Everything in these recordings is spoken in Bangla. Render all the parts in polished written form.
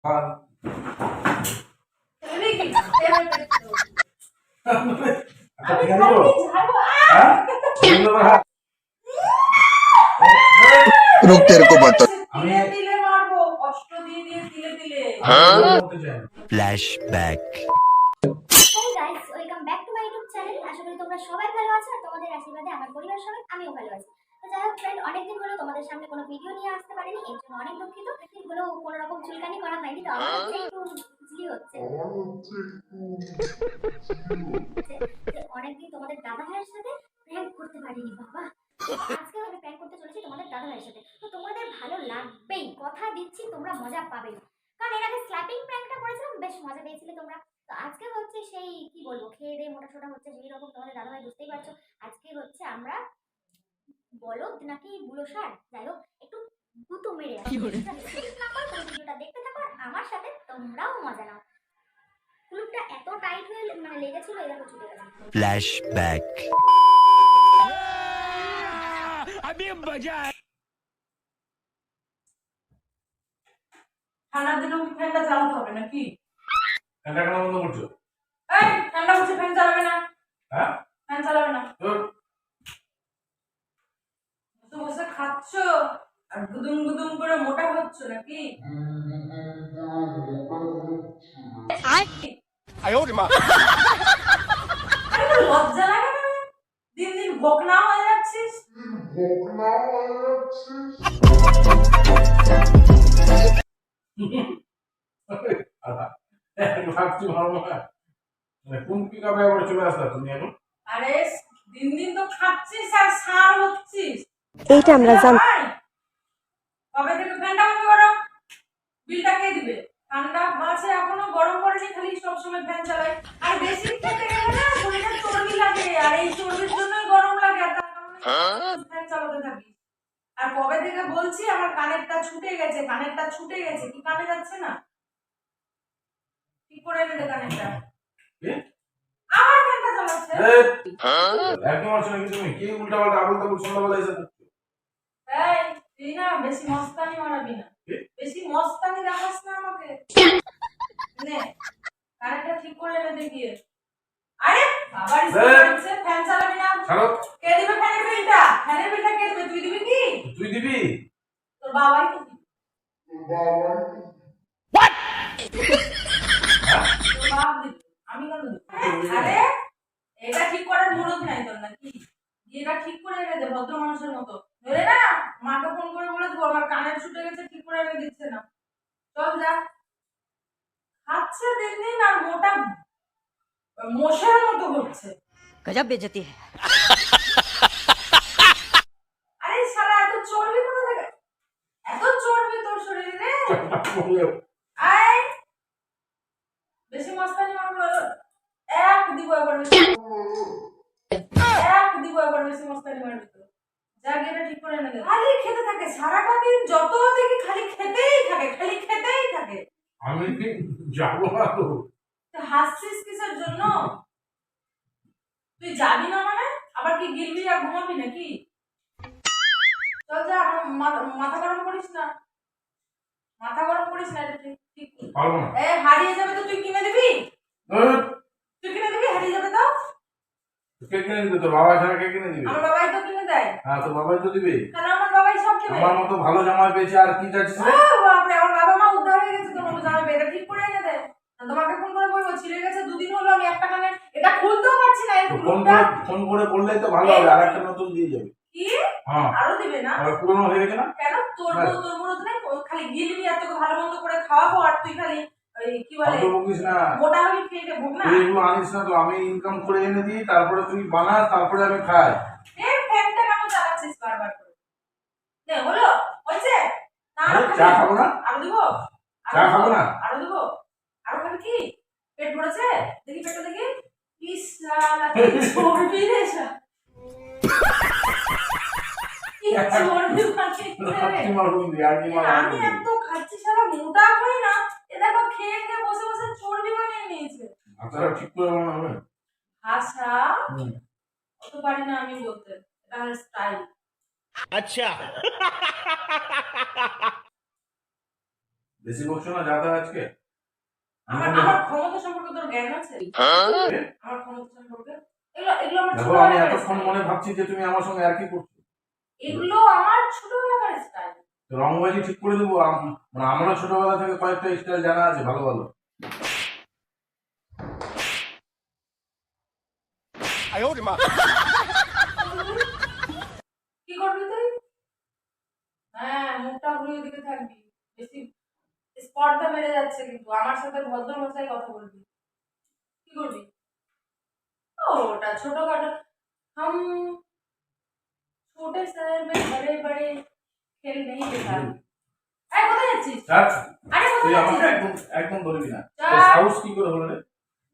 रुक तेरे को बता flashback. Hey guys, welcome back to my YouTube channel. আশা করি তোমরা সবাই ভালো আছো আর তোমাদের আশীর্বাদে আমার পরিবার সবাই আমিও ভালো আছি। তো যাই হোক ফ্রেন্ড, অনেকদিন হলো তোমাদের সামনে কোনো ভিডিও নিয়ে আসতে পারিনি, এর জন্য অনেক দুঃখিত। হলো কোনো রকম চুলকানি করা হয়নি, তো আমার হচ্ছে একটু খুজলি হচ্ছে। অনেকদিন তোমাদের দাদা ভাইয়ের সাথে প্র্যাঙ্ক করতে পারিনি বাবা। আজকে আমি প্র্যাঙ্ক করতে চলেছি তোমাদের দাদা ভাইয়ের সাথে। তো তোমাদের ভালো লাগবেই, কথা দিচ্ছি তোমরা মজা পাবে। কারণ এর আগে স্ল্যাপিং প্র্যাঙ্কটা করেছিলাম, বেশ মজা পেয়েছিলে তোমরা। তো আজকে হচ্ছে সেই কি বলবো, খেয়ে দিয়ে মোটা সোটা হচ্ছে সেই রকম, তোমাদের দাদাভাই বুঝতেই পারছো। আজকে হচ্ছে আমরা বলদ নাকি বুলো সার, যাই হোক একটু গুঁতো মেরে ভিডিওটা দেখতে থাকো আর আমার সাথে তোমরাও মজা নাও। ক্লুপটা এত টাইট হয়ে লেগেছিল, এই দেখো ছুটে গেছে। फ्लैशबैक। अभी मजा है। ঠান্ডার দিনেও কি ফ্যানটা চালাতে হবে নাকি? ফ্যানটা কেন বন্ধ করছো? এই ঠান্ডা হচ্ছে, ফ্যান চালাবে না। হ্যাঁ, ফ্যান চালাবে না। ধুর। বসে বসে খাচ্ছ আর গুদুম গুদুম করে মোটা হচ্ছ নাকি? আরে তোর লজ্জা লাগে না? দিন দিন বকনা হয়ে যাচ্ছিস। ভাবছি ভালো না, কোন পিকআপে আবার চলে আসলা তুমি এখন? আরে দিন দিন তো খাচ্ছিস আর সার হচ্ছিস। এইটা আমরা জান। কবে থেকে ফ্যানটা বন্ধ করো? বিলটা কে দিবে? ঠান্ডা আছে এখনো, গরম পড়েনি, খালি সবসময় ফ্যান চালাই। আর বেশি খেতে গেলে না শরীরে চর্বি লাগে, আর এই চর্বির জন্যই গরম লাগে, আর তার কারণে ফ্যান চালাতে থাকি। আর কবে থেকে বলছি আমার কানেরটা ছুটে গেছে, কানেরটা ছুটে গেছে, কি কানে যাচ্ছে না? ঠিক করে এনে দে কানেরটা। আমার ফ্যানটা চালাচ্ছে। একদম আসছে নাকি তুমি? কি উল্টাপাল্টা আবল তাবল সন্ধ্যাবেলা এসে করছো? এই তুই না বেশি মস্তানি মারাবি না, বেশি মস্তানি দেখাস না আমাকে। নে কানেরটা ঠিক করে এনে দে গিয়ে। আরে বাবার ইচ্ছে ফ্যান চালাবি না। ছাড়ো। কে দিবে ফ্যানের বিলটা? ফ্যানের বিলটা কে দিবে? তুই দিবি কি? তুই দিবি? তোর বাবাই তো দিবে। তোর বাপ দিবে, আমি কেন দিব? আরে এটা ঠিক করার মুরত নাই তোর নাকি? এটা ঠিক করে এনে দে ভদ্র মানুষের মতো। ধরে না মাকে ফোন করে বলে দেবো আমার কানের ছুটে গেছে, ঠিক করে এনে দিচ্ছে না। চল যা। খাচ্ছে দিন দিন আর মোটা মশার মতো হচ্ছে। गजब बेइज्जती है। আরে শালা এত চর্বি কোথা থেকে? এত চর্বি তোর শরীরে? আয় বেশি মস্তানি মারবো, এক দিব একবার বেশি, এক দিব একবার বেশি মস্তানি মারবি তো। যা গিয়ে এটা ঠিক করে এনে দে। খালি খেতে থাকে সারাটা দিন, যত দেখি খালি খেতেই থাকে, খালি খেতেই থাকে। আমি যাবো না তো। তুই হাসছিস কিসের জন্য? তুই যাবি না মানে? আবার কি গিলবি আর ঘুমাবি নাকি? চল যা, মাথা গরম করিস না, মাথা গরম করিস না। এটা ঠিক ঠিক পারবো না। হারিয়ে যাবে তো তুই কিনে দিবি? ধুর। তুই কিনে দিবি? হারিয়ে যাবে তো? কে কিনে দিবে? তোর বাবা ছাড়া কে কিনে দিবে? আমার বাবাই তো কিনে দেয়। হ্যাঁ, তোর বাবাই তো দিবে। কেন আমার বাবাই সব কিনে? আমার মতো ভালো জামা পেয়েছে আর কি চাচ্ছিস? বাপরে, আমার বাবা মা উদ্ধার হয়ে গেছে তোর মতো জামা পেয়ে। এটা ঠিক করে এনে দে। তোমাকে ফোন করে বলবো, ছিঁড়ে গেছে, দুদিন হলো আমি একটা কানে এটা খুলতেও পারছি না। একটু ফোন করে বললেই তো ভালো হবে, আর একটা নতুন দিয়ে যাবে। কি? হ্যাঁ, আরো দিবে না? আর পুরনো হয়ে গেছে না? কেন? তোর মুরত নাই? খালি গিলবি আর তোকে ভালো মন্দ করে খাওয়াবো, আর তুই খালি ওই কি বলে অত বকিস না। মোটা হবি, খেয়ে ভোগ না। তুই এগুলো আনিস না তো, আমি ইনকাম করে এনে দিই, তারপরে তুই বানাস, তারপরে আমি খাই। ফ্যানটা কেন চালাচ্ছিস বারবার করে? নে হলো, হয়েছে না? চা খাবো না? আরো দিব? চা খাবো না? আরো দিব? আরো খাবি কি? পেট ভরেছে? দেখি পেটটা দেখি। ইস শালা কি চর্বি রে শালা। কি চর্বি বানিয়েছে। আমি এত খাচ্ছি শালা মোটা হই না, এ দেখো খেয়ে খেয়ে বসে বসে চর্বি বানিয়ে নিয়েছে। আপনারা ঠিক করে বানাবে। আচ্ছা অত পারি না আমি বলতে, এটা হলো স্টাইল। अच्छा। বেশি বকছো না যাতা আজকে। আমার ক্ষমতা সম্পর্কে তোর জ্ঞান আছে? আমার ক্ষমতা সম্পর্কে এগুলো আমার দেখো ছোট আমি এতক্ষণ মনে ভাবছি যে তুমি আমার সঙ্গে আর কি করছো। এগুলো আমার ছোটবেলার স্টাইল। রংবাজি ঠিক করে দেবো। মানে আমারও ছোটবেলা থেকে কয়েকটা স্টাইল জানা আছে ভালো ভালো। কি করবি তুই? হ্যাঁ, মুখটা ঘুরিয়ে দিকে থাকবি। বেশি স্পর্ধা বেড়ে যাচ্ছে, কিন্তু আমার সাথে ভদ্র ভাষায় কথা বলবি। কি করবি? ও ওটা ছোটখাটো हम छोटे शहर में बड़े बड़े खेल नहीं देखा। আরে কোথায় যাচ্ছিস? আরে তুই কোথায় আমাকে যাচ্ছিস? একদম বলবি না। যা। তোর সাহস কি করে হলো রে?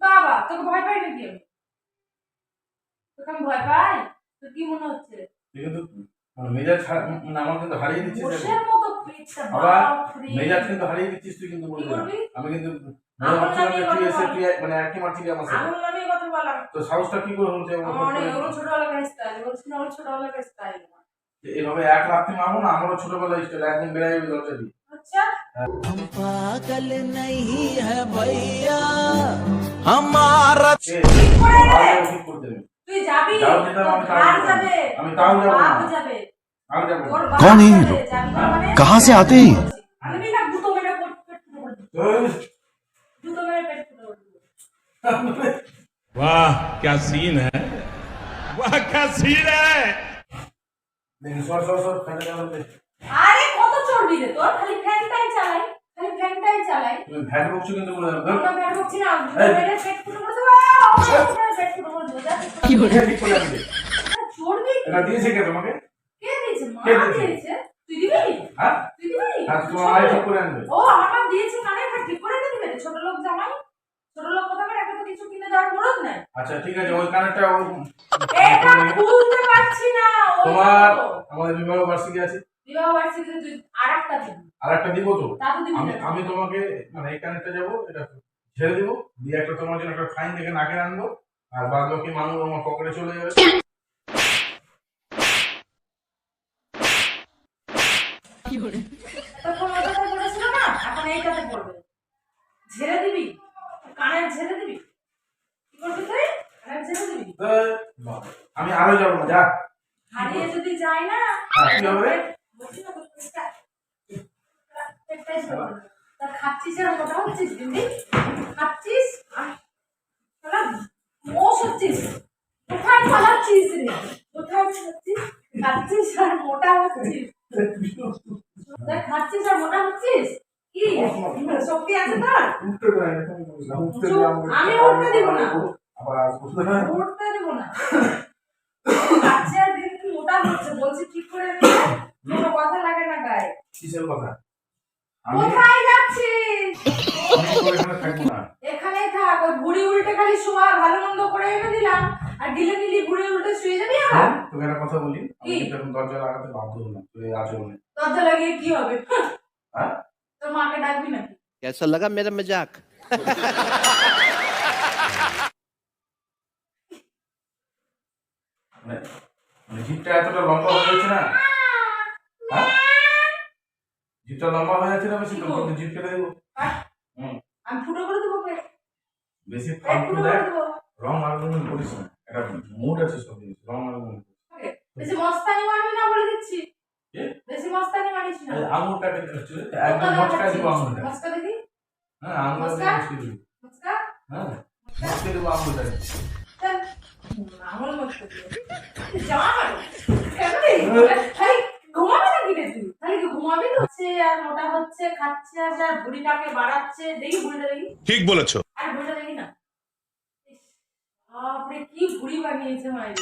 বাবা, তোকে ভয় পাই নাকি আমি? তোকে আমি ভয় পাই? তোর কি মনে হচ্ছে? তুই কিন্তু মেজাজ মানে আমার কিন্তু হারিয়ে দিচ্ছিস। বসের মতো পেটটা আবার বাপরে। মেজাজ কিন্তু হারিয়ে দিচ্ছিস তুই কিন্তু বলে কি দিলাম। করবি? আমি কিন্তু আমার মনে হচ্ছে না নামে যে তুই কথা এসে বল। তুই মানে একই মারছিলি আমার সাথে। আঙুল নামিয়ে কথা বললাম। তো সাহসটা কি করে হচ্ছে? আমার অনেক ওগুলো ছোটবেলাকার স্টাইল, বলছি না ওগুলো ছোটবেলাকার স্টাইল। এভাবে এক লাথি মারবো না, আমারও ছোটবেলায় স্টাইল একদম বেড়ে যাবে দরজা দিয়ে। আচ্ছা, पागल नहीं है भैया हमारा ঠিক করে নে। ঠিক করতে হবে। তুই যাবি, যাও যেতাম, তোর আমি তাও ভার যাবো। যাবে, আমি তাও যাবো না। বাপ যাবে, আর যাবো তোর না। বাপ कौन है ये যাবে, लोग? যাবি না মানে? कहाँ से आते हैं? আমি না জুতো মেরে পেট ফুটো করে দেব। ওই, জুতো মেরে পেট ফুটো করে দেব। वाह क्या सीन है, वाह क्या सीन है। দেখি সর সর সর ফেলে গেল দে। আরে কত চড়বি রে তোর? খালি ফ্যানটাই চালাই, খালি ফ্যানটাই চালাই। তুমি ভ্যাট বকছো কিন্তু বলে দিলাম। আমরা ব্যাট বকছি না, জুতো এই। মেরে পেট ফুটো করে দেব। পেট ফুটো করে দেব। যা। কি করে ঠিক করে দিবে? চড়বি কি? এটা দিয়েছে কে তোমাকে? কে দিয়েছে? মা কে দিয়েছে? দিয়েছে। তুই দিবি? হ্যাঁ? তুই দিবি? আর তোমার আয় ঠিক করে আনবে। ও আমার বাপ দিয়েছে মানে একটা ঠিক করে দিবি রে? ছোট লোক জামাই, ছোট লোক কোথাকার, একটা তো কিছু কিনে দেওয়ার মুরত নাই। আচ্ছা ঠিক আছে, ওই কানেরটা এটা খুলতে পারছি না। ওই তোমার তো। আমাদের বিবাহ বার্ষিকী আছে, বিবাহ বার্ষিকীতে তুই আরেকটা দিবি। আর একটা দিব তো। তা তো দিবি আমি না। আমি তোমাকে মানে এই কানেরটা যাবো, এটা ছেড়ে দিব, দিয়ে একটা তোমার জন্য একটা ফাইন দেখে নাকে আনবো, আর বাদ বাকি মানুষ আমার পকেটে চলে যাবে। তখন ওটাতে পড়েছিল না, এখন এইটাতে পড়বে। ঝেড়ে দিবি, কানের ঝেড়ে দিবি। কি করবি তুই? কানের ঝেড়ে দিবি। তো, বাবা, আমি আরো যাবো না, যা। হারিয়ে যদি যায় না, কি হবে? বলছি না তোর পেটটাই ঝেড়ে দেবে। তা খাচ্ছিস আর মোটা হচ্ছিস দিদি? খাচ্ছিস আর শালা মোষ হচ্ছিস। কোথায় পালাচ্ছিস রে? কোথায় পালাচ্ছিস? খাচ্ছিস আর মোটা হচ্ছিস। দেখ, খাচ্ছিস আর মোটা হচ্ছিস। কি শক্তি আছে তোর? উঠতে দেয় না, তুমি বলিস না, উঠতে চুপ, দিয়ে আমাকে- আমি উঠতে দিব না। আবার আসবো। উঠতে দেব না। খাচ্ছে আর দিন দিন মোটা হচ্ছে, বলছি ঠিক করে নে। কোনো কথা লাগে না গায়ে। কিসের কথা? আমি কোথায় যাচ্ছিস? আমি তো এখানে থাকবো না। এখানেই থাক। ওই বুড়ি উল্টে খালি শোয়া, ভালো মন্দ করে এনে দিলাম আর গিলে দিলি বুড়ি উল্টে শুয়ে যাবি আবার। তোকে একটা কথা বলি, আমি কি? কিন্তু এখন দরজা লাগাতে বাধ্য হলাম তুই আচরণে। দরজা লাগিয়ে কি হবে? হ্যাঁ? তোর মাকে ডাকবি নাকি? कैसा लगा मेरा मजाक? মানে জিপটা এতটা লম্বা হয়ে যাচ্ছে না? হ্যাঁ? জিপটা লম্বা হয়ে যাচ্ছে না বেশি? কি তো গো? কিন্তু জিপ কেটে দেবো। কাট। হুম। আমি ফুটো করে দেবো পেট। বেশি পেট ফালতু ফুটো দেখ, করে দেবো। রং আগুন করিস না। একটা মুড আছে সব জিনিস, রং আগুন। বেশি মস্তানি মারবি না বলে দিচ্ছি। কি? বেশি মস্তানি মারিস না। আঙুরটা কেটে হচ্ছে, একদম মচকা দিব আঙুরটা। মস্কা দেখি। হ্যাঁ, আঙুরটা মচকা? দিয়ে মচকে দিব। মস্কা? হ্যাঁ, মচকে দেবো আঙুরটা। চল। আঙুল মস্কা দিয়ে। জামা মারো। কেন রে? খালি ঘুমাবি নাকি রে তুই? খালি কি ঘুমাবি তো? হচ্ছে আর মোটা হচ্ছে, খাচ্ছে আর যা ভুঁড়িটাকে বাড়াচ্ছে। দেখি ভুঁড়িটা দেখি। ठीक बोलेছো। আর ভুঁড়িটা দেখি না। ইস, বাপরে কি ভুঁড়ি বানিয়েছে মায়ের।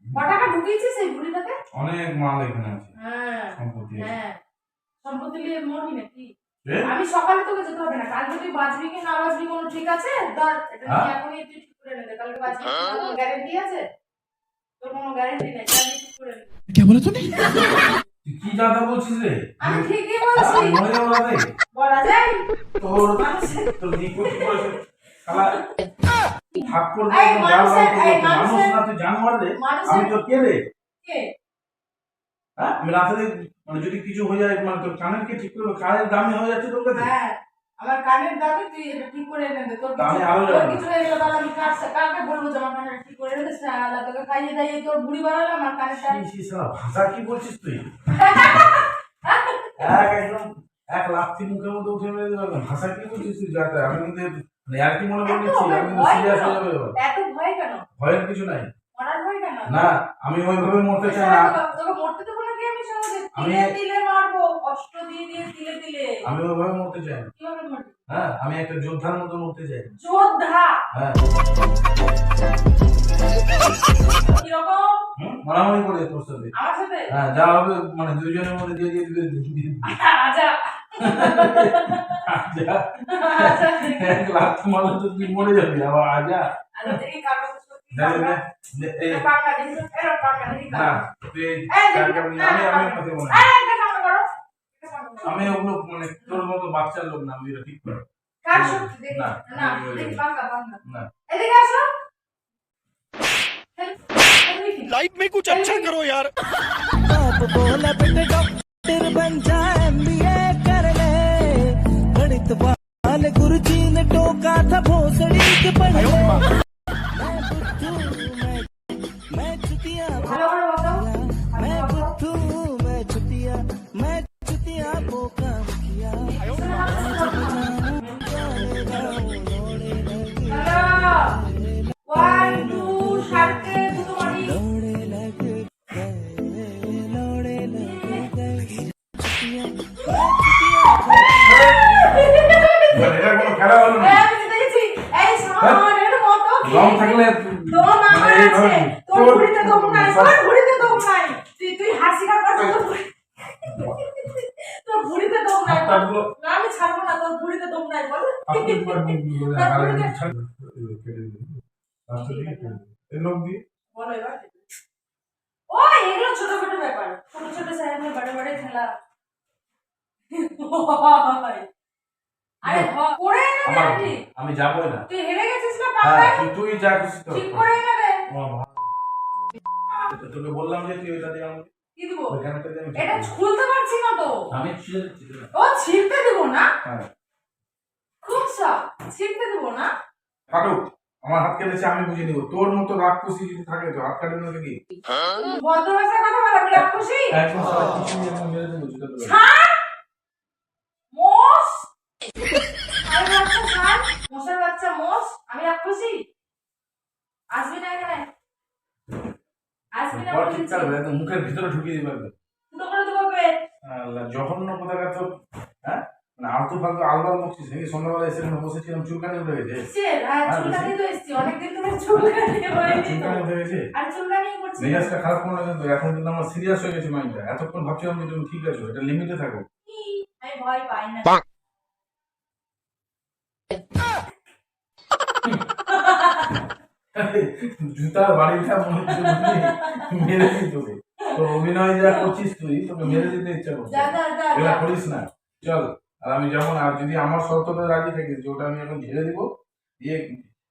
ক টাকা ঢুকিয়েছিস সেই ভুঁড়িটাতে? অনেক মাল এখানে আছে, হ্যাঁ সম্পত্তি আছে। হ্যাঁ, সম্পত্তি নিয়ে মরবি নাকি? এ? আমি সকালে তোকে যেতে হবে না, কালকে তুই বাঁচবি কি না বাঁচবি কোনো ঠিক আছে? ধর এটা নিয়ে এখনই তুই ঠিক করে নে দে, কালকে বাঁচবি কি না কোনো গ্যারেন্টি আছে? তোর কোনো গ্যারেন্টি নেই, কালকে ঠিক করে নে। क्या बोला तूने? তুই কি জাদা বলছিস রে? আমি ঠিকই বলছি। মরে যাবো না রে। বলা যায় তোর মানুষের তোর নিখুঁত করেছে। শালা, ঠাকুর এই দেখো, গাল গাল মানুষের- করে এই বলছে, মানুষ মানুষের- না তুই জানোয়ার রে। মানুষের- আমি তো কে রে? কে? হ্যাঁ আমি রাতে মানে যদি কিছু হয়ে যায় মানে তোর কানের কি ঠিক করবে, কানের দামি হয়ে যাচ্ছে তোর কাছে। হ্যাঁ আমার কানের দাবি তুই এটা ঠিক করে এনে দে। তোর আমি কিছু আরো তোর যাবো। কিছু হয়ে গেল তাহলে আমি কাকে বলবো যে আমার কানের ঠিক করে এনে দে? শালা তোকে খাইয়ে দাইয়ে তোর বুড়ি বানালাম আর কানেরটা শালা ভাষা কি বলছিস তুই? একদম এক লাথি মুখের মধ্যে উঠে মেরে দেবে। ভাষা কি বলছিস তুই? যাতে আমি কিন্তু মানে আর কি মনে করে নিচ্ছি, আমি কিন্তু সিরিয়াস হয়ে যাবে এবার। এত ভয় কেন? ভয়ের কিছু নাই। মরার ভয় কেন? না আমি ওইভাবে মরতে চাই না। তোকে মরতে দেবো নাকি আমি সহজে? আমি- তিলে তিলে মারবো, কষ্ট দিয়ে দিয়ে তিলে তিলে। আমি ওইভাবে মরতে চাই না। কিভাবে মরবি? হ্যাঁ আমি একটা যোদ্ধার মতো মরতে চাই। যোদ্ধা হ্যাঁ কিরকম? মারামারি করে তোর সাথে। আমার সাথে? হ্যাঁ যা হবে মানে দুজনের মধ্যে দিয়ে দিয়ে দিবে। আচ্ছা যা আচ্ছা এক লাথি মারলে তো তুই মরে যাবি আবার। আজা আচ্ছা দেখি কাগজ সত্যি দেখে কাগজ। দে এই এটা পাঙ্গা দেখি তো, এটা পাঙ্গা দেখি না কাগজ। তুই এই আমি দেখি, আমি আমি কথা বলি না। এটা কামড় করো, এটা কামড় করো। আমি ওগুলো মানে তোর মতো বাচ্চার লোক না, আমি এটা ঠিক করে কার সত্যি দেখি না, না আমি ওই- দেখি পাঙ্গা পাঙ্গা না। এদিকে আসো। लाइफ में कुछ अच्छा करो यार। बाप बोला बेटे डॉक्टर बन जा MBA कर ले, गणित वाले गुरुजी ने टोका था भोसड़ी के पढ़ ले। मैं चुतिया ভালো করে বসাও मैं बुद्धू मैं चुतिया बोका किया। হ্যালো 1 2 শার্টে দুটো মারি लौड़े लग गए মানে এটা কোনো খেলা হলো না। আমি জিতে গেছি এই সামান এটা কত কি রং থাকলে দম আমার মানে এইভাবে আছে তোর ঘুড়িতে দম নাই তোর ঘুড়িতে দম নাই তুই হাসি না করছিস তোর ঘুড়িতে দম নাই হাতগুলো না আমি ছাড়বো না তোর ঘুড়িতে দম নাই বল আপনি একবার বলে আর একটু ছাড় কেটে দিন রাস্তা দিয়ে কেটে দিন এই লোক দিয়ে বলো এবার ও এগুলো ছোটখাটো ব্যাপার ছোট ছোট সাইকেল বড় বড় খেলা আরে করে এনে দে আমার ঠিক আমি যাবই না। তুই হেরে গেছিস না হ্যাঁ পাগল তুই যা খুশি তো ঠিক করে এনে দে তোকে বললাম যে তুই এটা দিয়ে আমাকে কি দিব ওইখানটা দিয়ে আমি ঠিক এটা করবো। খুলতে পারছি না তো আমি ছিঁড়ে দিচ্ছি না। ও ছিঁড়তে দেব না হ্যাঁ খুব সব ছিঁড়তে দেব না কাটুক আমার হাত কেটেছে আমি বুঝে নিব। তোর মতো রাগ খুশি যদি থাকে তো হাত কাটবে না কি ভদ্র ভাষায় কথা বল আমি রাগ খুশি একদম সারা কিছু নিয়ে আমি মেরে দেবো যেটা তোর ছাড় মোষ আরে বাচ্চা ছাড় মোষের বাচ্চা মোষ আমি রাগ খুশি আসবি না এখানে আসবি না বড় বলেছি। ঠিক করবে একদম মুখের ভিতরে ঢুকিয়ে দিবে একদম। ফুটো করে দেবো পেট আল্লাহ জঘন্য কোথাকার তো হ্যাঁ মানে আলতু ফালতু আলবাল বকছিস নাকি? সন্ধ্যাবেলা এসে এখানে বসেছিলাম চুলকানি উঠে গেছে। চুলকানি তো এসছি অনেকদিন ধরে চুলকানি হয়নি তো। চুলকানি উঠে গেছে আর চুলকানি করছি মেজাজটা খারাপ করলো কিন্তু এখন কিন্তু আমার সিরিয়াস হয়ে গেছে মাইন্ডটা। এতক্ষণ ভাবছিলাম যে তুমি ঠিক আছো, এটা লিমিটে থাকো। আমি ভয় পাই না জুতার বাড়িটা মনে হচ্ছে বুঝলি? মেরে দিই তোকে। তোর অভিনয় যা করছিস তুই, তোকে মেরে দিতে ইচ্ছা করছে। যা যা যা এগুলা যা। করিস না। চল আর আমি যাবো না। আর যদি আমার শর্ততে রাজি থাকিস যে ওটা আমি এখন ঝেড়ে দিব দিয়ে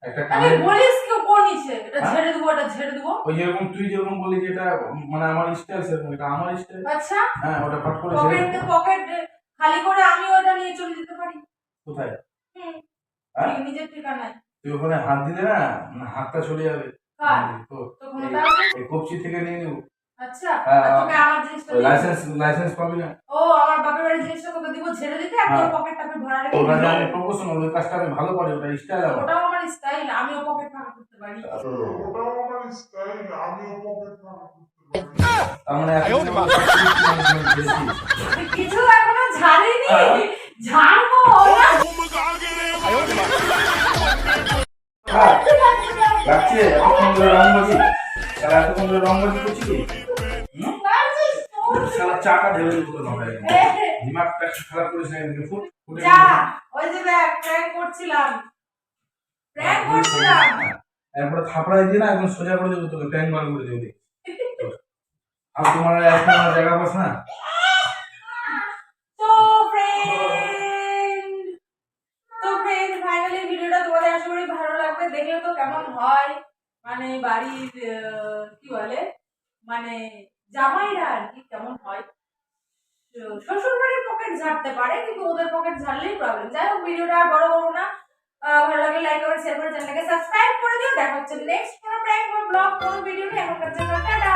একটা আরে কানে বলিস কেউ কোন ইচ্ছে এটা হ্যাঁ? ছেড়ে দেবো এটা ছেড়ে দেবো ওই যেরকম তুই যেরকম বলি যে এটা মানে আমার স্টাইল সেরকম এটা আমার স্টাইল। আচ্ছা হ্যাঁ ওটা পাট করে ঝেড়ে পকেট দেবো। পকেট খালি করে আমি ওটা নিয়ে চলে যেতে পারি কোথায়? হুম হ্যাঁ? নিজের ঠিকানায় তুই ওখানে হাত দিলে না মানে হাতটা চলে যাবে। কার তো তো ক্ষমতা আছে এই কবজি থেকে নিয়ে নিব। আচ্ছা হ্যাঁ, আর তোকে আমার জিনিসটা দিব। লাইসেন্স পাবি না। ও আমার বাপের বাড়ির জিনিসটা তোকে দিব ছেড়ে দিতে আর তোর হ্যাঁ। পকেট টাপে ভরা রেখে ওটা যে দিবি। আমি প্রফেশনাল ওই কাজটা আমি ভালো পারি, ওটা স্টাইল আমার। ওটাও আমার স্টাইল আমিও পকেট ফাঁকা করতে পারি তার মানে এতদিন আমার সব কিছু management করেছি। কিছু এখনো ঝাড়িনি ঝাড়বো না হ্যাঁ, লাগছে এতক্ষণ ধরে রংবাজি। শালা এতক্ষণ ধরে রংবাজি করছি কি? পারছিস তোর শালা চাটা ঢেলে দিতে হবে। এ, দিমাগটা খারাপ করিস না এদিকে ফুটে যা ওই যে দেখ প্র্যাঙ্ক করছিলাম এরপরে থাপড়াই দিয়ে না একদম সোজা করে দেবো তোকে, ট্যাঙ্ক বার করে দেবো। আর তোমার এখন আমার জায়গা পাস না। তো ফ্রেন্ড ফাইনালি ভিডিওটা তোমাদের আশা করি ভালো লাগবে। দেখলে তো কেমন হয় মানে বাড়ির কি বলে মানে জামাইরা আর কি কেমন হয়, শ্বশুর বাড়ির পকেট ঝাড়তে পারে কিন্তু ওদের পকেট ঝাড়লেই প্রবলেম। যাই হোক, ভিডিওটা আর বড় করবো না, ভালো লাগলে লাইক করে শেয়ার করে চ্যানেলটাকে সাবস্ক্রাইব করে দিও। দেখা হচ্ছে নেক্সট কোনো প্র্যাঙ্ক বা ব্লগ কোনো ভিডিও নিয়ে। এখনকার জন্য টাটা।